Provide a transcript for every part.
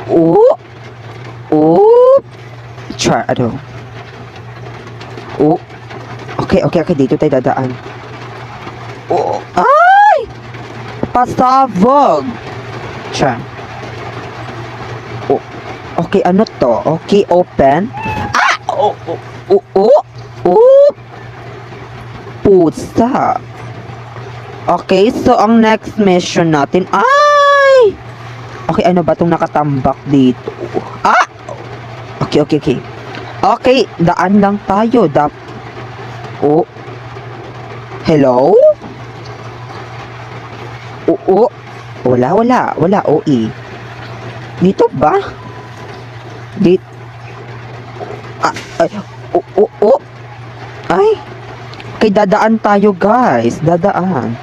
Oh! Oh! Char, ano? Oh! Okay, okay, okay. Dito tayo dadaan. Oh! Ay! Pasabog! Char. Oh! Okay, ano to? Okay, open. Ah! Oh! Oh! Oh! Oh! Oh! Pusa. Okay, so ang next mission natin ay... Okay, ano ba itong nakatambak dito? Ah! Okay, okay, okay. Okay, daan lang tayo. Oh. Hello? Oo. Wala. OE. Dito ba? Dito. Ay. Oo. Ay. Okay, dadaan tayo, guys. Dadaan.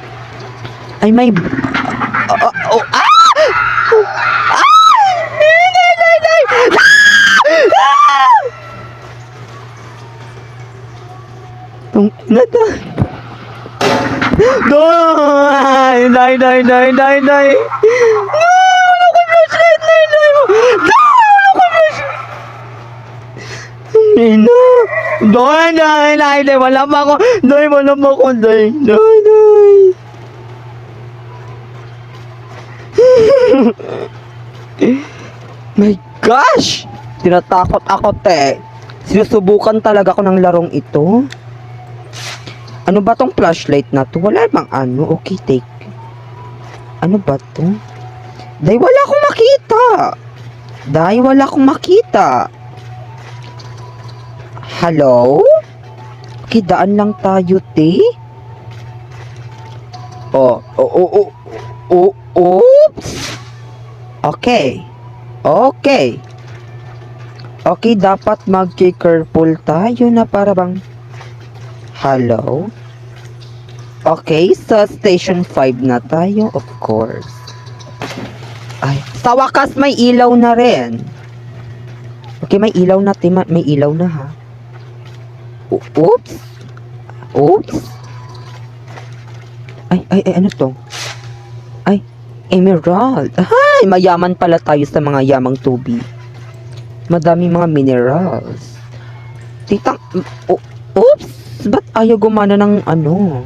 Ay, may... Oh, ah! Tung nada. Day! Day! No! Wala ko flashlight! Day! Wala ko flashlight! Ina! Day! Wala pa ako! Day! My gosh! Tinatakot ako, te. Sinusubukan talaga ako ng larong ito. Ano ba tong flashlight na to? Wala bang ano? Okay, take. Ano ba to? Day, wala akong makita. Hello? Okay, daan lang tayo, te. Oops. Okay, dapat mag-careful tayo na para bang... Hello? Okay, sa station 5 na tayo, of course. Ay, sa wakas may ilaw na rin. Okay, may ilaw na, may ilaw na, ha? Oops. Ay, ano to? Ay, emerald. Ay, mayaman pala tayo sa mga yamang tubig. Madami mga minerals. Titang, oops. Ba't ayaw gumana ng ano?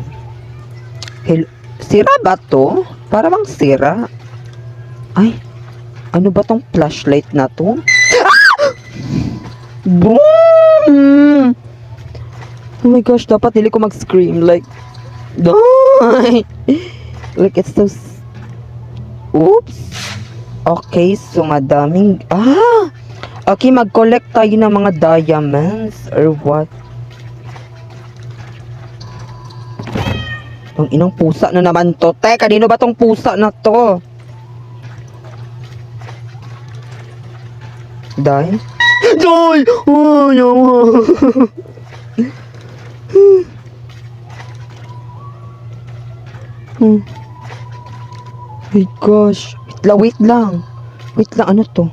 Sira ba to? Para bang sira? Ay, ano ba tong flashlight na to? Ah! Boom! Oh my gosh, dapat hindi ko mag-scream. Like, like it's so... Oops! Okay, so madaming... Okay, mag-collect tayo ng mga diamonds or what? Ang inang pusa na naman to. Te, kanino ba tong pusa na to? Day? Oh, no. My gosh. Wait lang. Ano to?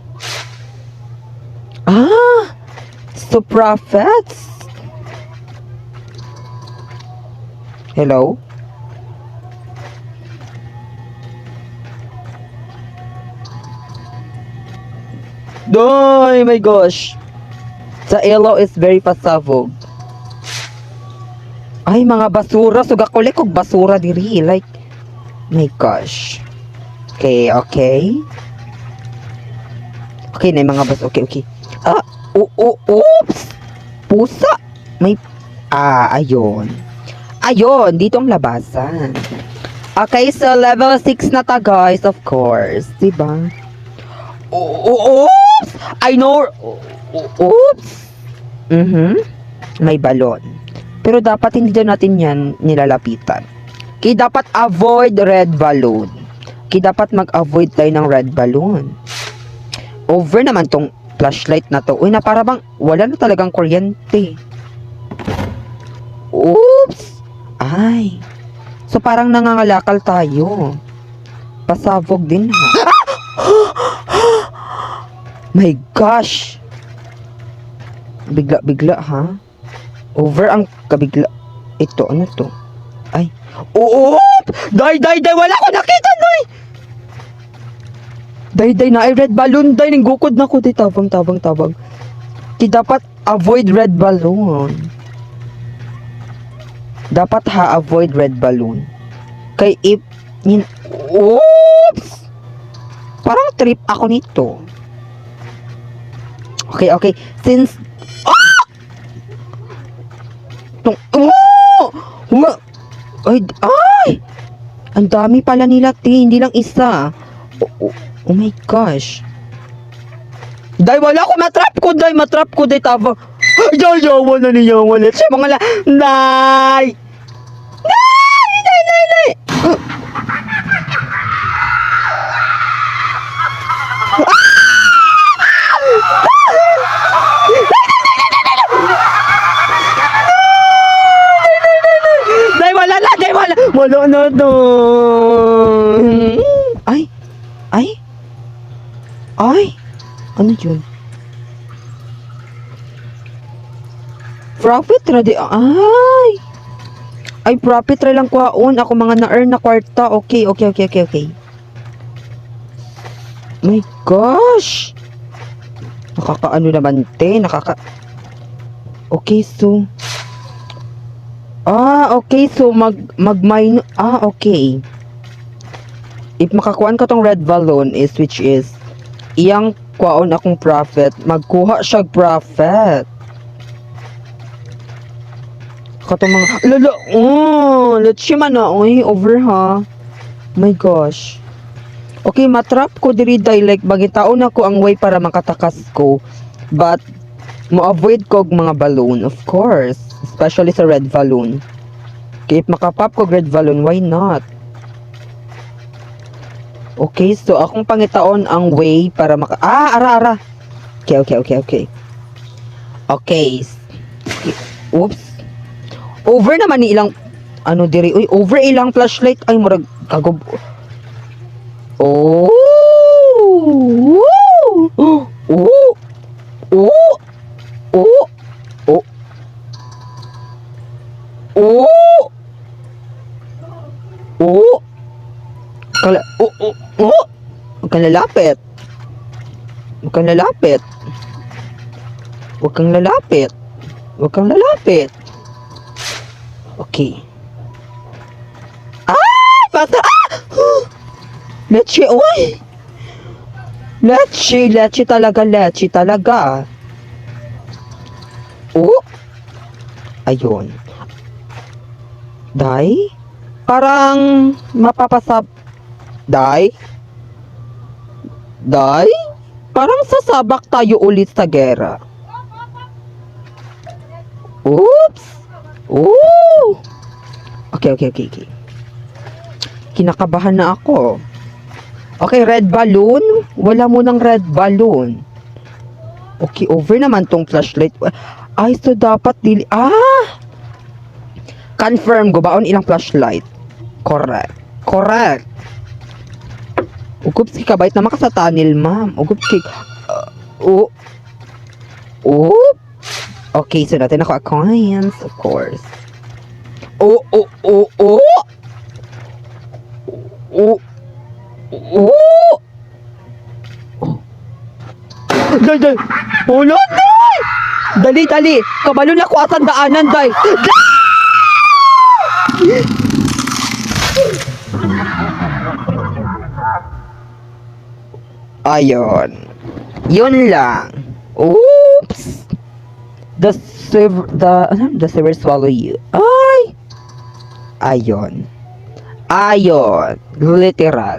So prophets? Hello? My gosh. Sa elo is very pasabog. Ay, mga basura. Sugakulik og basura diri. Like, my gosh. Okay. Okay na yung mga okay. Oops. Pusa. May, ayun. Dito ang labasan. Okay, so level 6 na ta, guys, of course. Diba? Oops! I know! Oops! May balon. Pero dapat hindi natin yan nilalapitan. Kaya dapat avoid red balloon. Kaya dapat mag-avoid tayo ng red balloon. Over naman tong flashlight na to. Uy, na para bang wala na talagang kuryente. Oops! Ay. So parang nangangalakal tayo. Pasabog din, ha? My gosh! Bigla, ha? Over ang kabigla. Ito, ano to? Ay. Oo! Day! Wala ko nakita, Day! Day na ay red balloon day ning gukod na ko day tabang. Ki dapat avoid red balloon. Dapat avoid red balloon. Kay if oops! Parang trip ako nito. Okay. Since Ay! Ang dami pala nila, hindi lang isa. Oh my gosh. Day, wala ko, matrap ko, day, taba. Yawa na niya, wala siya, mga Day! Wala na to. Ay! Ano yun? Profit ready. Ay, profit ready lang kwaon. Ako mga na-earn na kwarta. Okay. My gosh! Nakakaano naman, te. Okay, so... okay. So, mag-mine... okay. If makakuhaan ka tong red balloon which is iyang kwaon akong profit, magkuha siya profit. Katong mga... Lala! Let's see man na. Over ha. My gosh. Okay, matrap ko diri like bagitaon ako ang way para makatakas ko. But, mo-avoid ko mga balloon, of course. Especially sa red balloon. Okay, if makapop ko red balloon, why not? Okay, so akong pangitaon ang way para ara. Okay. Oops. Over naman ni ilang diri. Over ilang flashlight ay murag kagob. Huwag kang lalapit. Okay. Bata! Leche, oy! Leche talaga. Ayun. Day? Parang mapapasab... Day? Parang sasabak tayo ulit sa gera. Oops! Okay. Kinakabahan na ako. Okay, red balloon. Wala mo ng red balloon. Okay, over naman tong flashlight. Ay, so dapat confirm, gubaon ilang flashlight. Correct. Ugup si kabait naman ka sa tunnel, ma'am. Okay, so natin ako coins, of course. Day. Ulo, day! Dali! Kabalo na ko asan daanan, day! Ayun. Yun lang. Oops! The server swallow you. Ay! Ayun. Literal.